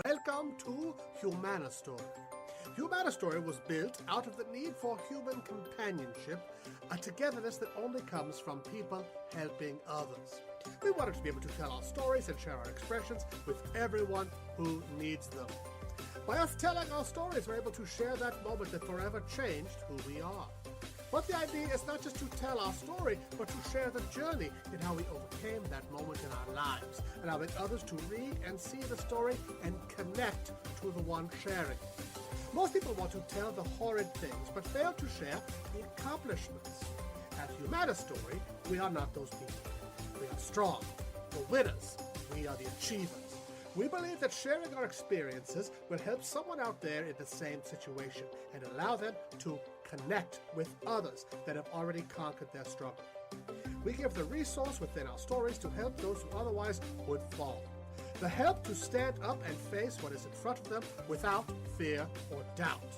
Welcome to Humanastory. Humanastory was built out of the need for human companionship, a togetherness that only comes from people helping others. We wanted to be able to tell our stories and share our expressions with everyone who needs them. By us telling our stories, we're able to share that moment that forever changed who we are. But the idea is not just to tell our story, but to share the journey in how we overcame that moment in our lives, allowing others to read and see the story and connect to the one sharing. Most people want to tell the horrid things, but fail to share the accomplishments. At Humanastory, we are not those people. We are strong, the winners. We are the achievers. We believe that sharing our experiences will help someone out there in the same situation and allow them to connect with others that have already conquered their struggle. We give the resource within our stories to help those who otherwise would fall. The help to stand up and face what is in front of them without fear or doubt.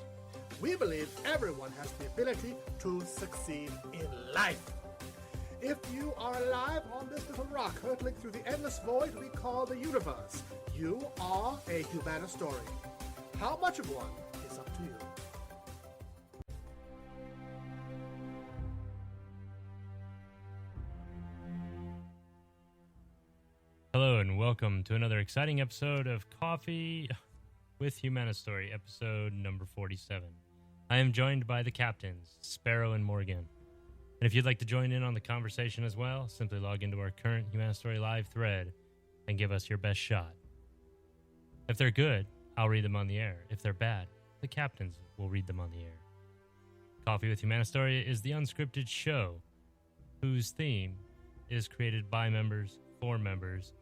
We believe everyone has the ability to succeed in life. If you are alive on this little rock hurtling through the endless void we call the universe, you are a Humanastory. How much of one is up to you. Hello and welcome to another exciting episode of Coffee with Humanastory, episode number 47. I am joined by the captains, Sparrow and Morgan. And if you'd like to join in on the conversation as well, simply log into our current Humanastory live thread and give us your best shot. If they're good, I'll read them on the air. If they're bad, the captains will read them on the air. Coffee with Humanastory is the unscripted show whose theme is created by members, for members,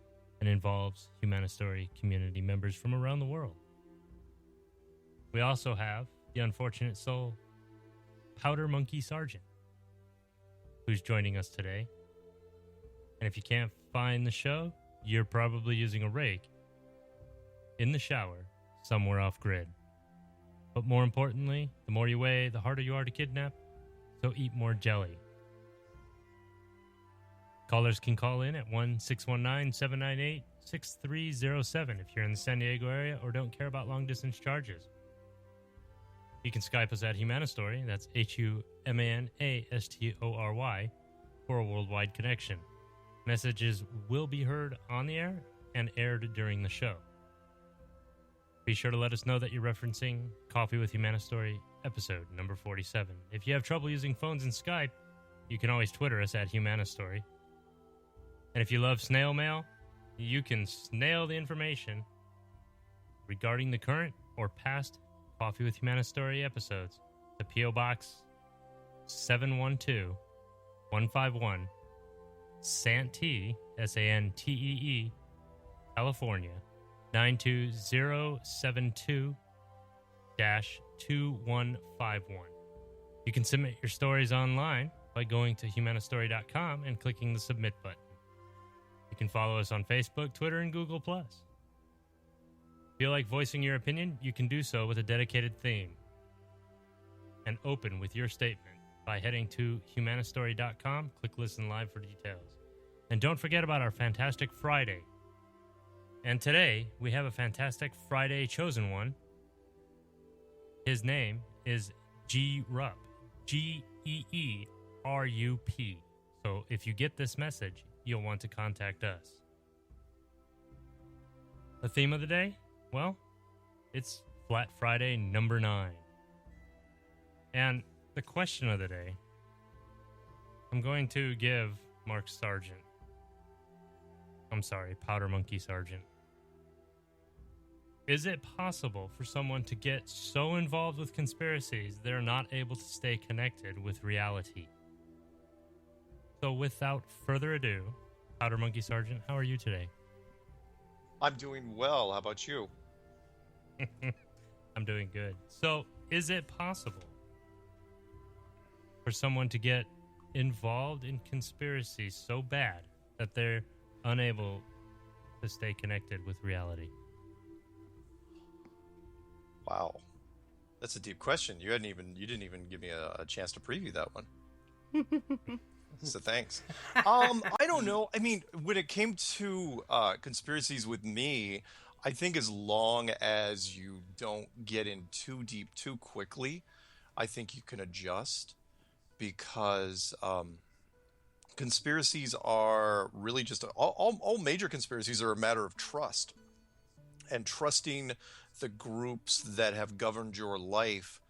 and involves Humanastory community members from around the world. We also have the unfortunate soul, Powder Monkey Sargent, who's joining us today. And if you can't find the show, you're probably using a rake in the shower somewhere off grid. But more importantly, the more you weigh, the harder you are to kidnap, so eat more jelly. Callers can call in at 1-619-798-6307 if you're in the San Diego area or don't care about long-distance charges. You can Skype us at Humanastory, that's Humanastory, for a worldwide connection. Messages will be heard on the air and aired during the show. Be sure to let us know that you're referencing Coffee with Humanastory, episode number 47. If you have trouble using phones and Skype, you can always Twitter us at Humanastory. And if you love snail mail, you can snail the information regarding the current or past Coffee with Humanastory episodes to P.O. Box 712-151, Santee, Santee, California, 92072-2151. You can submit your stories online by going to humanastory.com and clicking the submit button. You can follow us on Facebook, Twitter, and Google+. Feel like voicing your opinion? You can do so with a dedicated theme. And open with your statement by heading to humanastory.com, click Listen Live for details. And don't forget about our Fantastic Friday. And today, we have a Fantastic Friday chosen one. His name is G. Rupp, Geerup. So if you get this message, you'll want to contact us. The theme of the day? Well, it's Flat Friday number 9. And the question of the day, I'm going to give Powder Monkey Sargent. Is it possible for someone to get so involved with conspiracies they're not able to stay connected with reality? So without further ado, Powder Monkey Sargent, how are you today? I'm doing well. How about you? I'm doing good. So, is it possible for someone to get involved in conspiracies so bad that they're unable to stay connected with reality? Wow. That's a deep question. You didn't even give me a chance to preview that one. So thanks. I don't know. I mean, when it came to conspiracies with me, I think as long as you don't get in too deep too quickly, I think you can adjust because conspiracies are really just all major conspiracies are a matter of trust and trusting the groups that have governed your life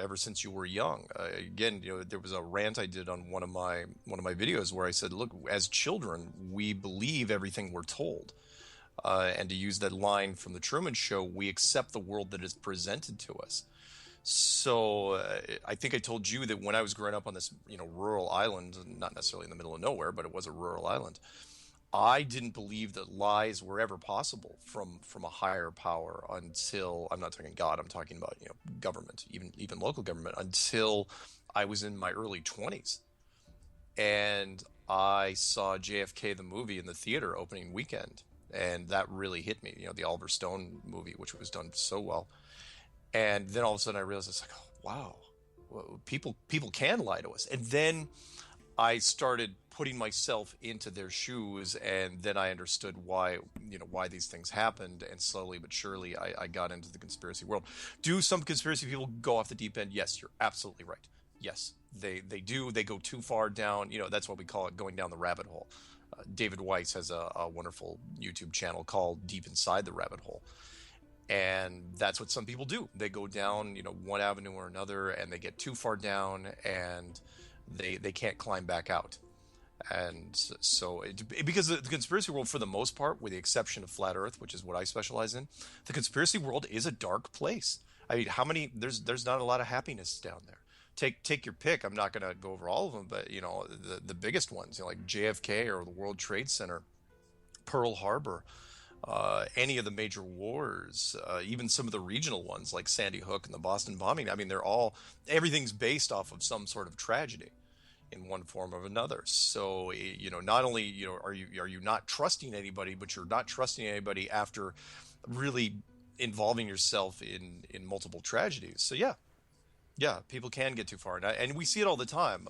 ever since you were young. Again, there was a rant I did on one of my videos where I said, look, as children, we believe everything we're told. And to use that line from the Truman Show, we accept the world that is presented to us. So I think I told you that when I was growing up on this, rural island, not necessarily in the middle of nowhere, but it was a rural island, I didn't believe that lies were ever possible from a higher power until, I'm not talking God, I'm talking about government, even local government, until I was in my early 20s. And I saw JFK the movie in the theater opening weekend, and that really hit me. The Oliver Stone movie, which was done so well. And then all of a sudden I realized, it's like, oh, wow, well, people can lie to us. And then I started putting myself into their shoes, and then I understood why these things happened. And slowly but surely, I got into the conspiracy world. Do some conspiracy people go off the deep end? Yes, you're absolutely right. Yes, they do. They go too far down. That's what we call it, going down the rabbit hole. David Weiss has a wonderful YouTube channel called Deep Inside the Rabbit Hole. And that's what some people do. They go down, one avenue or another, and they get too far down, and they can't climb back out. And so, because the conspiracy world, for the most part, with the exception of Flat Earth, which is what I specialize in, the conspiracy world is a dark place. I mean, there's not a lot of happiness down there. Take your pick. I'm not going to go over all of them, but the biggest ones, like JFK or the World Trade Center, Pearl Harbor. Any of the major wars, even some of the regional ones like Sandy Hook and the Boston bombing. I mean, everything's based off of some sort of tragedy in one form or another. So, not only, are you not trusting anybody, but you're not trusting anybody after really involving yourself in multiple tragedies. So yeah, people can get too far. And we see it all the time.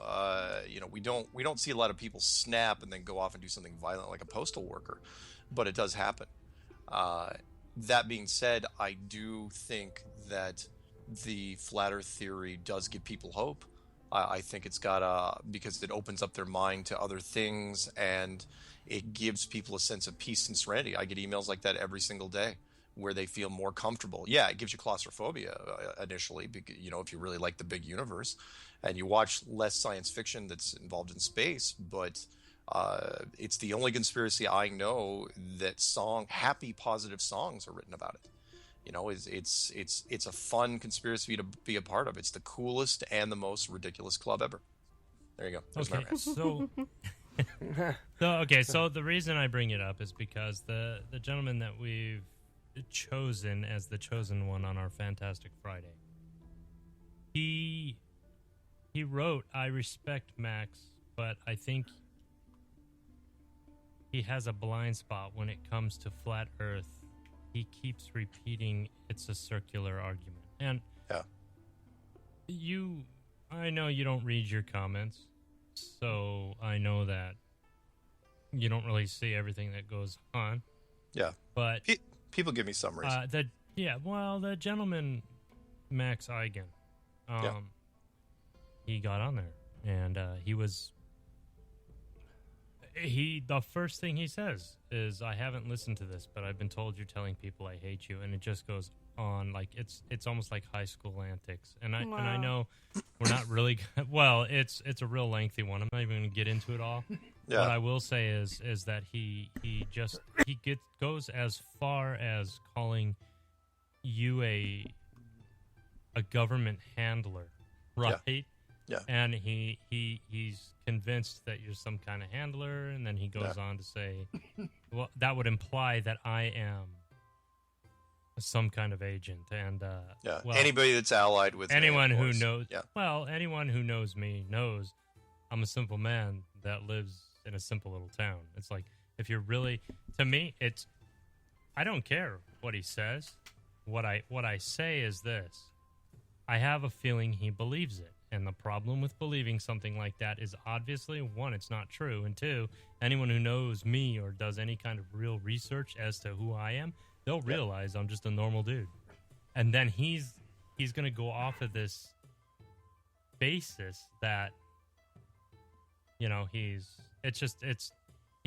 We don't see a lot of people snap and then go off and do something violent like a postal worker, but it does happen. That being said, I do think that the flat earth theory does give people hope. I think it's because it opens up their mind to other things, and it gives people a sense of peace and serenity. I get emails like that every single day where they feel more comfortable. Yeah, it gives you claustrophobia initially, because, if you really like the big universe, and you watch less science fiction that's involved in space, but it's the only conspiracy I know that happy, positive songs are written about it. It's a fun conspiracy to be a part of. It's the coolest and the most ridiculous club ever. There you go. There's my rant. So the reason I bring it up is because the gentleman that we've chosen as the chosen one on our Fantastic Friday, he wrote, "I respect Max, but I think he has a blind spot when it comes to flat Earth. He keeps repeating it's a circular argument." And I know you don't read your comments, so I know that you don't really see everything that goes on. Yeah, but people give me summaries. The gentleman Max Eigen, he got on there, and the first thing he says is, "I haven't listened to this, but I've been told you're telling people I hate you," and it just goes on like it's almost like high school antics. And I know we're not really well. It's a real lengthy one. I'm not even going to get into it all. Yeah. What I will say is that he goes as far as calling you a government handler, right? Yeah. And he's convinced that you're some kind of handler, and then he goes on to say, well, that would imply that I am some kind of agent. And anybody that's allied with anyone who knows, anyone who knows me knows I'm a simple man that lives in a simple little town. It's like, if you're really, to me, I don't care what he says. What I say is this: I have a feeling he believes it. And the problem with believing something like that is, obviously, one, it's not true, and two, anyone who knows me or does any kind of real research as to who I am they'll realize I'm just a normal dude. And then he's going to go off of this basis that, you know, he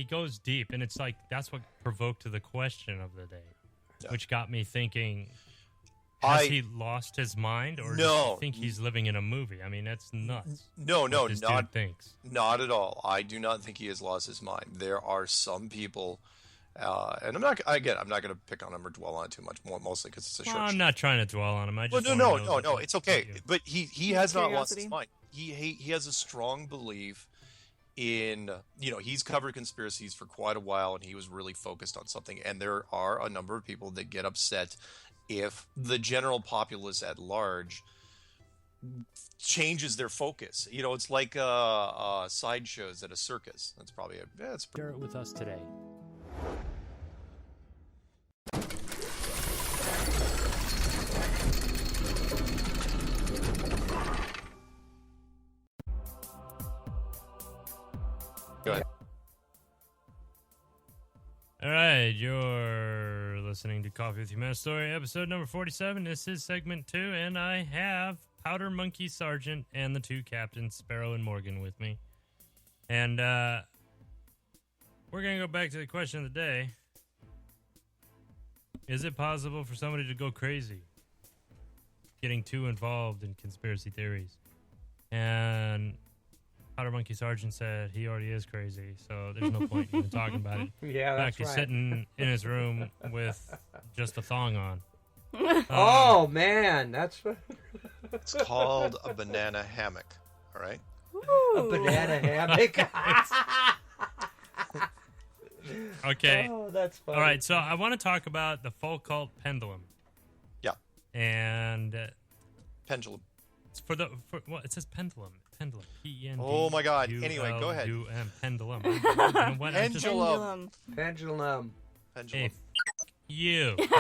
goes deep, and it's like, that's what provoked the question of the day, which got me thinking, has he lost his mind, or does he think he's living in a movie? I mean, that's nuts. No, dude thinks. Not at all. I do not think he has lost his mind. There are some people, and I'm not going to pick on him or dwell on it too much, mostly because it's a short. I'm not trying to dwell on him. I just no, it's okay. But he has not lost his mind. He has a strong belief in, you know, he's covered conspiracies for quite a while, and he was really focused on something. And there are a number of people that get upset if the general populace at large changes their focus. You know, it's like sideshows at a circus. That's probably share it with us today. Go ahead. All right, you're listening to Coffee with Humanastory, episode number 47. This is segment 2, and I have Powder Monkey Sargent and the two captains, Sparrow and Morgan, with me. And we're going to go back to the question of the day. Is it possible for somebody to go crazy getting too involved in conspiracy theories? And Powder Monkey Sargent said he already is crazy, so there's no point even talking about it. Yeah, that's right. He's sitting in his room with just a thong on. Oh, man, that's... It's called a banana hammock, all right? A banana hammock? Okay. Oh, that's funny. All right, so I want to talk about the Foucault pendulum. Yeah. And... pendulum. It's well, it says pendulum. Pendulum. P-E-N-D. Oh my God. Anyway, go ahead. U-M. Pendulum. Pendulum. Pendulum. Hey, you. There we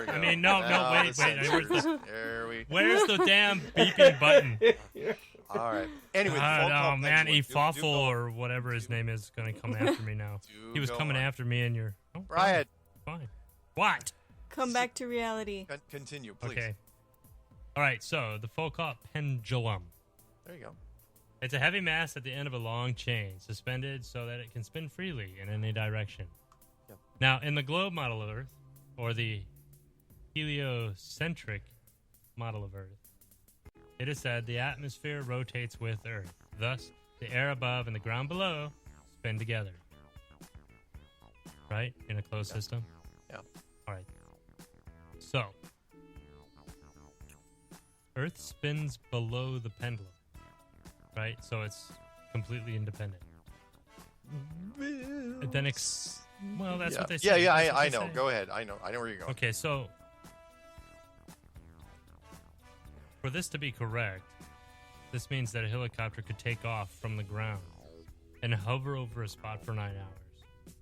go. I mean, no, wait. There Where's the damn beeping button? All right. Anyway, oh man, Efawful or whatever his name is going to come after me now. He was coming after me, and you're Riot. Fine. What? Come back to reality. Continue, please. Okay. All right. So the Foucault pendulum. There you go. It's a heavy mass at the end of a long chain, suspended so that it can spin freely in any direction. Yep. Now, in the globe model of Earth, or the heliocentric model of Earth, it is said the atmosphere rotates with Earth. Thus, the air above and the ground below spin together. Right? In a closed system? Yeah. All right. So, Earth spins below the pendulum. Right? So it's completely independent. And then well, that's what they say. Yeah, I know. Go ahead. I know where you're going. Okay, so for this to be correct, this means that a helicopter could take off from the ground and hover over a spot for 9 hours.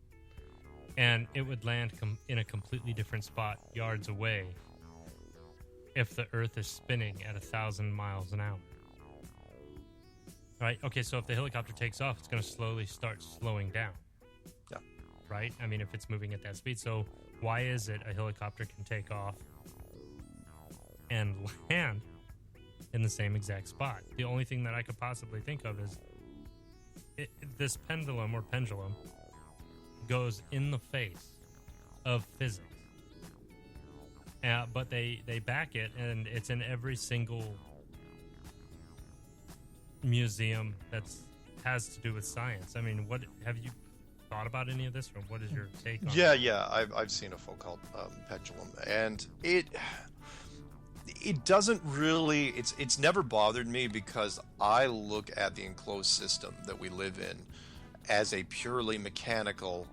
And it would land in a completely different spot yards away if the Earth is spinning at 1,000 miles an hour. Right? Okay, so if the helicopter takes off, it's going to slowly start slowing down. Yeah. Right? I mean, if it's moving at that speed. So why is it a helicopter can take off and land in the same exact spot? The only thing that I could possibly think of is this pendulum goes in the face of physics. But they back it, and it's in every single museum that has to do with science. I mean, what have you thought about any of this, or what is your take on it? Yeah, I've seen a Foucault pendulum, and it doesn't really, it's never bothered me, because I look at the enclosed system that we live in as a purely mechanical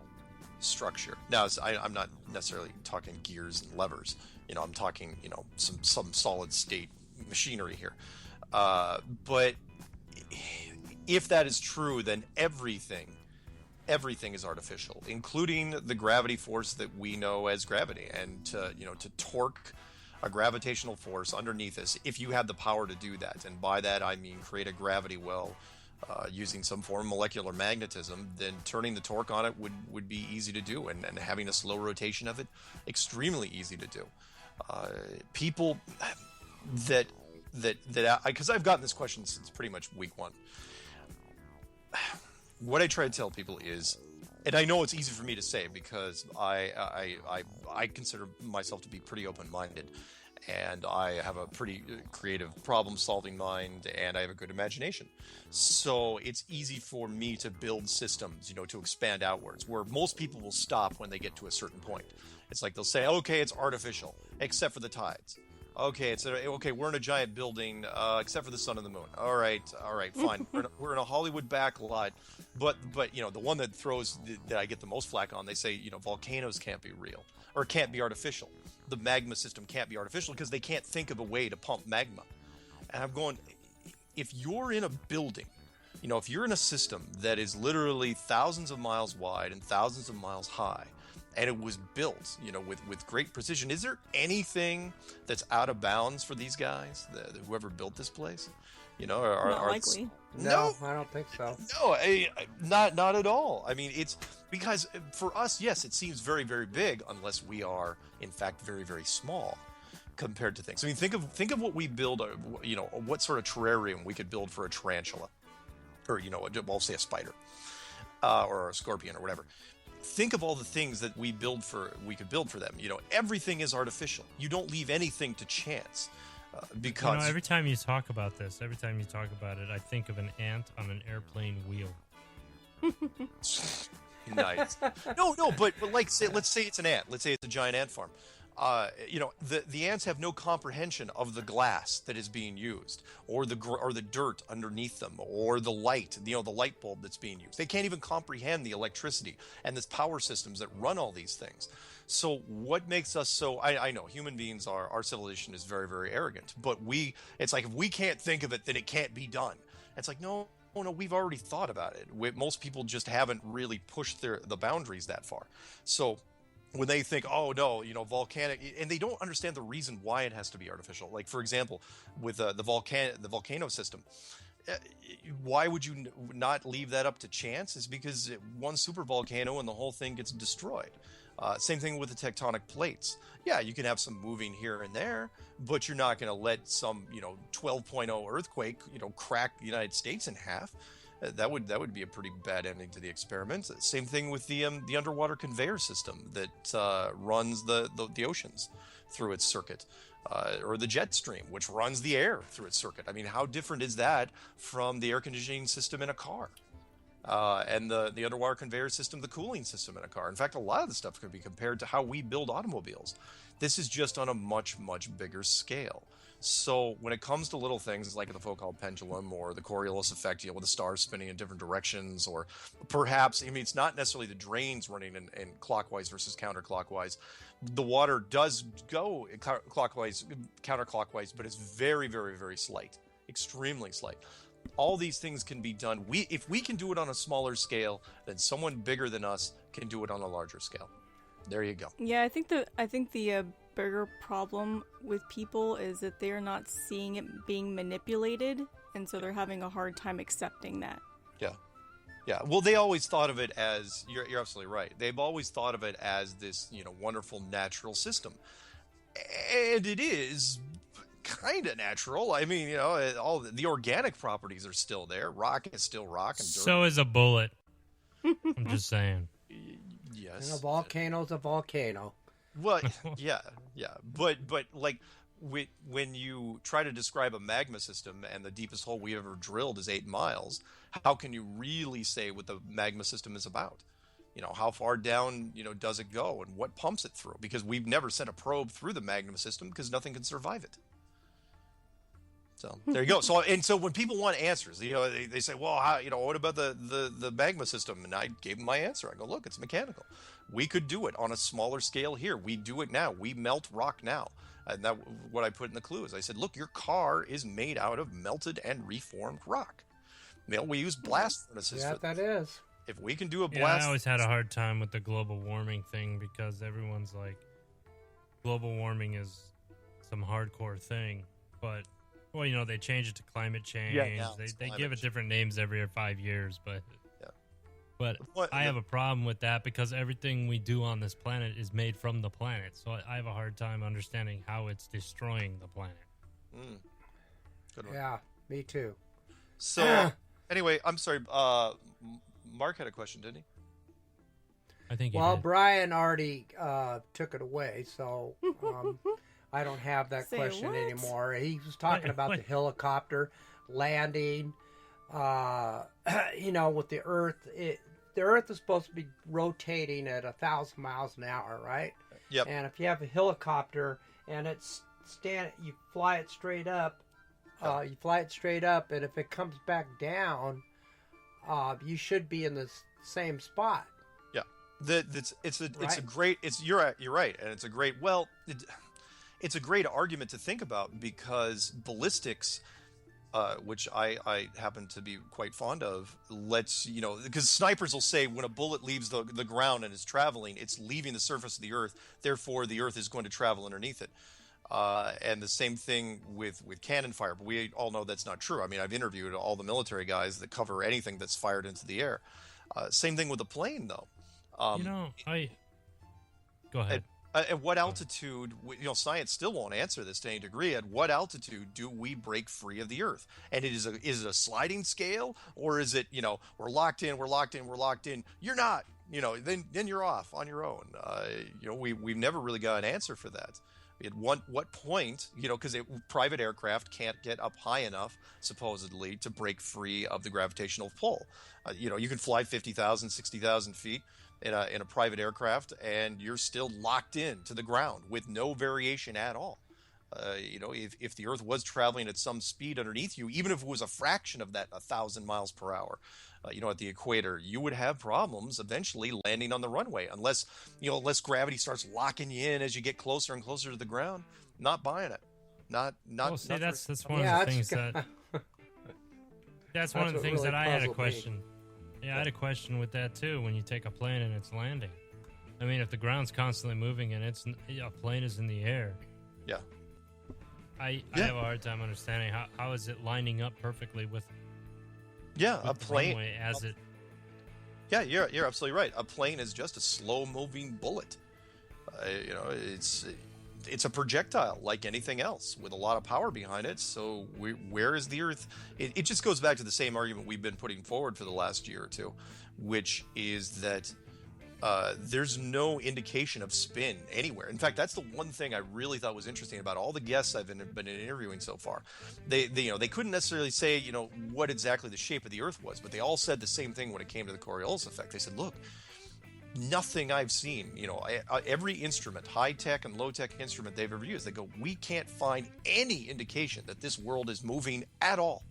structure. Now, I'm not necessarily talking gears and levers. I'm talking, some solid state machinery here. But if that is true, then everything is artificial, including the gravity force that we know as gravity. And to torque a gravitational force underneath us, if you have the power to do that, and by that I mean create a gravity well using some form of molecular magnetism, then turning the torque on it would be easy to do, and having a slow rotation of it, extremely easy to do. People because I've gotten this question since pretty much week one. What I try to tell people is, and I know it's easy for me to say because I consider myself to be pretty open-minded, and I have a pretty creative problem-solving mind, and I have a good imagination. So it's easy for me to build systems, to expand outwards, where most people will stop when they get to a certain point. It's like they'll say, okay, it's artificial, except for the tides. Okay, we're in a giant building, except for the sun and the moon. All right, fine. We're in a Hollywood backlot, but the one that I get the most flack on, they say, volcanoes can't be real or can't be artificial. The magma system can't be artificial because they can't think of a way to pump magma. And I'm going, if you're in a building, if you're in a system that is literally thousands of miles wide and thousands of miles high, and it was built, with great precision, is there anything that's out of bounds for these guys, whoever built this place? Not likely. No, I don't think so. No, not at all. I mean, it's because for us, yes, it seems very, very big, unless we are, in fact, very, very small compared to things. I mean, think of what we build. What sort of terrarium we could build for a tarantula, or we'll say a spider, or a scorpion, or whatever. Think of all the things that we could build for them. Everything is artificial. You don't leave anything to chance. Because every time you talk about it, I think of an ant on an airplane wheel. Nice. No, but let's say it's an ant. Let's say it's a giant ant farm. The ants have no comprehension of the glass that is being used, or the dirt underneath them, or the light, the light bulb that's being used. They can't even comprehend the electricity and the power systems that run all these things. So what makes us so? I know human beings our civilization is very, very arrogant, but it's like if we can't think of it, then it can't be done. It's like no, we've already thought about it. Most people just haven't really pushed the boundaries that far. So when they think, oh no, volcanic, and they don't understand the reason why it has to be artificial. Like for example, with the volcano system, why would you not leave that up to chance? Is because one super volcano and the whole thing gets destroyed. Same thing with the tectonic plates. Yeah, you can have some moving here and there, but you're not going to let some 12.0 earthquake crack the United States in half. That would be a pretty bad ending to the experiment. Same thing with the underwater conveyor system that runs the oceans through its circuit, or the jet stream, which runs the air through its circuit. I mean, how different is that from the air conditioning system in a car? And the underwater conveyor system, the cooling system in a car. In fact, a lot of the stuff can be compared to how we build automobiles. This is just on a much, much bigger scale. So when it comes to little things like the Foucault pendulum or the Coriolis effect, with the stars spinning in different directions, or perhaps, it's not necessarily the drains running in clockwise versus counterclockwise. The water does go clockwise, counterclockwise, but it's very, very, very slight, extremely slight. All these things can be done. If we can do it on a smaller scale, then someone bigger than us can do it on a larger scale. There you go. Yeah, I think the bigger problem with people is that they're not seeing it being manipulated, and so they're having a hard time accepting that. Yeah. Well, they always thought of it as, you're absolutely right. They've always thought of it as this, wonderful natural system. And it is kind of natural. I mean, all the organic properties are still there. Rock is still rock, and dirt. So is a bullet. I'm just saying. Yes. And a volcano's a volcano. Well, yeah. But like when you try to describe a magma system and the deepest hole we ever drilled is 8 miles, how can you really say what the magma system is about? How far down, does it go and what pumps it through? Because we've never sent a probe through the magma system because nothing can survive it. So there you go. So when people want answers, they say, well, how, what about the magma system? And I gave them my answer. I go, look, it's mechanical. We could do it on a smaller scale here. We do it now. We melt rock now. And that what I put in the clue is I said, look, your car is made out of melted and reformed rock. We use blast furnaces. Yeah, that is. If we can do a blast, I always had a hard time with the global warming thing because everyone's like, global warming is some hardcore thing, but Well, they change it to climate change. Yeah, they it's give climate it different names every 5 years, but Yeah. but I have a problem with that because everything we do on this planet is made from the planet. So I have a hard time understanding how it's destroying the planet. Good one. Yeah, me too. So, anyway, I'm sorry. Mark had a question, didn't he? I think. Well, Brian already took it away, so I don't have that Say question what? anymore. He was talking about the helicopter landing. With the Earth, the Earth is supposed to be rotating at 1,000 miles an hour, right? Yep. And if you have a helicopter and you fly it straight up. And if it comes back down, you should be in the same spot. Yeah, you're right, and it's a great it's a great argument to think about because ballistics, which I happen to be quite fond of, lets because snipers will say when a bullet leaves the ground and is traveling, it's leaving the surface of the Earth, therefore the Earth is going to travel underneath it. And the same thing with cannon fire, but we all know that's not true. I mean, I've interviewed all the military guys that cover anything that's fired into the air. Same thing with a plane, though. Go ahead. At what altitude, science still won't answer this to any degree. At what altitude do we break free of the Earth? And is it a sliding scale, or is it, we're locked in, you're not, then you're off on your own. We've never really got an answer for that. At what point, because private aircraft can't get up high enough, supposedly, to break free of the gravitational pull. You can fly 50,000, 60,000 feet in a private aircraft, and you're still locked in to the ground with no variation at all. If the Earth was traveling at some speed underneath you, even if it was a fraction of that 1,000 miles per hour, at the equator, you would have problems eventually landing on the runway unless gravity starts locking you in as you get closer and closer to the ground. Not buying it. Not. Well, see, not that's one of the things that. That's one of the things really that I had a puzzled question. me. Yeah, I had a question with that too. When you take a plane and it's landing, I mean, if the ground's constantly moving and a plane is in the air. Yeah. I have a hard time understanding how is it lining up perfectly with a plane runway as it. Yeah, you're absolutely right. A plane is just a slow-moving bullet. It's a projectile like anything else with a lot of power behind it. So where is the Earth? It just goes back to the same argument we've been putting forward for the last year or two, which is that there's no indication of spin anywhere. In fact, that's the one thing I really thought was interesting about all the guests I've been interviewing so far. They couldn't necessarily say, what exactly the shape of the Earth was, but they all said the same thing when it came to the Coriolis effect. They said, look, nothing I've seen, every instrument, high-tech and low-tech instrument they've ever used, they go, we can't find any indication that this world is moving at all.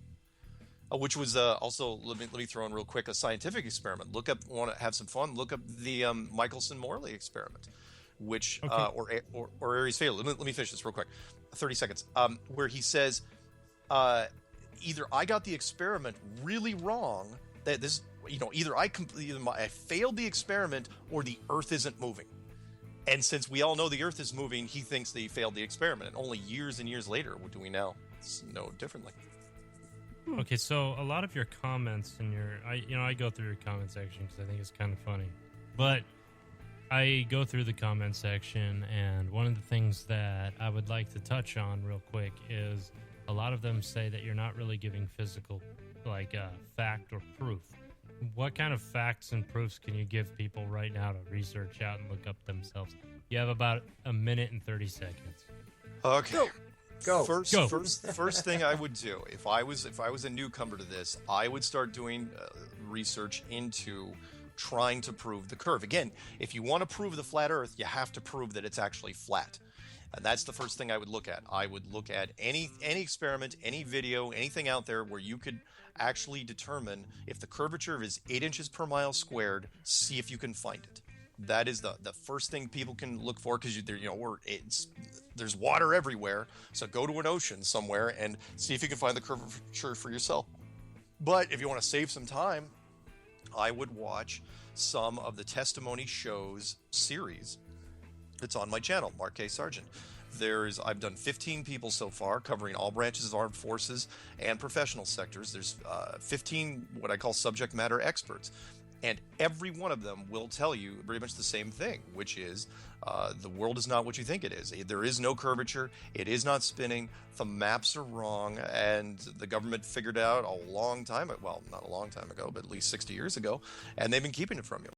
Which was also, let me throw in real quick, a scientific experiment. Want to have some fun, look up the Michelson-Morley experiment, which, okay. or Aries failure. Let me finish this real quick, 30 seconds, where he says, either I got the experiment really wrong, that this, either I failed the experiment or the Earth isn't moving. And since we all know the Earth is moving, he thinks that he failed the experiment. And only years and years later, what do we now know differently? Okay, so a lot of your comments and I go through your comment section because I think it's kind of funny. But I go through the comment section, and one of the things that I would like to touch on real quick is a lot of them say that you're not really giving physical, fact or proof. What kind of facts and proofs can you give people right now to research out and look up themselves? You have about a minute and 30 seconds. Okay. Go. First thing I would do if I was a newcomer to this, I would start doing research into trying to prove the curve. Again, if you want to prove the flat Earth, you have to prove that it's actually flat. And that's the first thing I would look at. I would look at any experiment, any video, anything out there where you could actually determine if the curvature is 8 inches per mile squared. See if you can find it. That is the first thing people can look for, because there's water everywhere. So go to an ocean somewhere and see if you can find the curvature for yourself. But if you want to save some time, I would watch some of the testimony shows series that's on my channel, Mark K. Sargent. I've done 15 people so far, covering all branches of armed forces and professional sectors. There's 15 what I call subject matter experts. And every one of them will tell you pretty much the same thing, which is the world is not what you think it is. There is no curvature. It is not spinning. The maps are wrong. And the government figured out a long time, well, not a long time ago, but at least 60 years ago. And they've been keeping it from you.